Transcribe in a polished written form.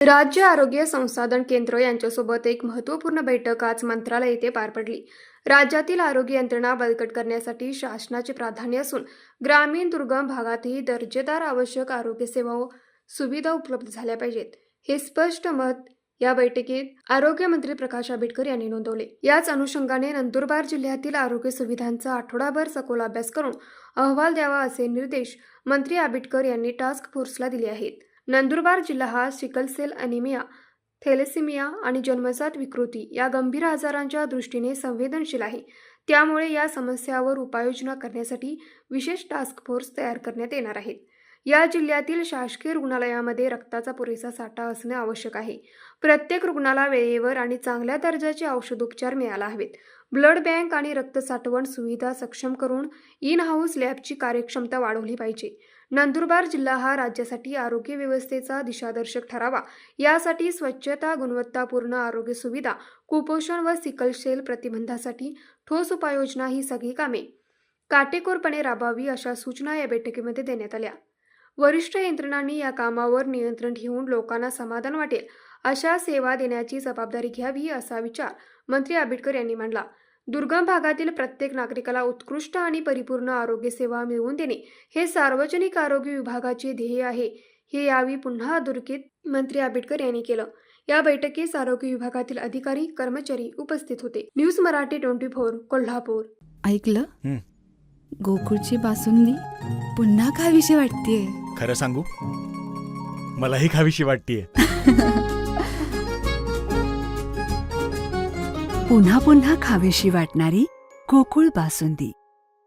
राज्य आरोग्य संसाधन केंद्र यांच्यासोबत एक महत्त्वपूर्ण बैठक आज मंत्रालय येथे पार पडली। राज्यातील आरोग्य यंत्रणा बळकट करण्यासाठी शासनाचे प्राधान्य असून ग्रामीण दुर्गम भागातही दर्जेदार आवश्यक आरोग्य सेवा व सुविधा उपलब्ध झाल्या पाहिजेत, हे स्पष्ट मत या बैठकीत आरोग्यमंत्री प्रकाश आंबेडकर यांनी नोंदवले। याच अनुषंगाने नंदुरबार जिल्ह्यातील आरोग्य सुविधांचा आठवडाभर सखोल अभ्यास करून अहवाल द्यावा असे निर्देश मंत्री आंबेडकर यांनी टास्क फोर्सला दिले आहेत। नंदुरबार जिल्हा हा सिकल सेल अॅनिमिया, थॅलेसेमिया आणि जन्मजात विकृती या गंभीर आजारांच्या दृष्टीने संवेदनशील आहे। त्यामुळे या समस्यावर उपाययोजना करण्यासाठी विशेष टास्क फोर्स तयार करण्यात येणार आहेत। या जिल्ह्यातील शासकीय रुग्णालयामध्ये रक्ताचा पुरेसा साठा असणे आवश्यक आहे। प्रत्येक रुग्णाला वेळेवर आणि चांगल्या दर्जाचे औषधोपचार मिळायला हवेत। ब्लड बँक आणि रक्त साठवण सुविधा सक्षम करून इन हाऊस लॅबची कार्यक्षमता वाढवली पाहिजे। नंदुरबार जिल्हा हा राज्यासाठी आरोग्य व्यवस्थेचा दिशादर्शक ठरावा, यासाठी स्वच्छता, गुणवत्तापूर्ण आरोग्य सुविधा, कुपोषण व सिकल सेल प्रतिबंधासाठी ठोस उपाययोजना ही सगळी कामे काटेकोरपणे राबवावी अशा सूचना या बैठकीमध्ये देण्यात आल्या। वरिष्ठ यंत्रणांनी या कामावर नियंत्रण ठेवून लोकांना समाधान वाटेल अशा सेवा देण्याची जबाबदारी घ्यावी असा विचार मंत्री आंबेडकर यांनी मांडला। दुर्गम भागातील प्रत्येक नागरिकाला उत्कृष्ट आणि परिपूर्ण आरोग्य सेवा मिळवून देणे हे सार्वजनिक आरोग्य विभागाचे ध्येय आहे, हे यावेळी पुन्हा अधोरेखित मंत्री आंबेडकर यांनी केलं। या बैठकीस आरोग्य विभागातील अधिकारी, कर्मचारी उपस्थित होते। न्यूज मराठी 24 कोल्हापूर। ऐकलं, गोकुळची बासुंदी पुन्हा खावीशी वाटतेय। खरं सांगू, मलाही खावीशी वाटतेय। पुन्हा पुन्हा खावीशी वाटणारी गोकुळ बासुंदी।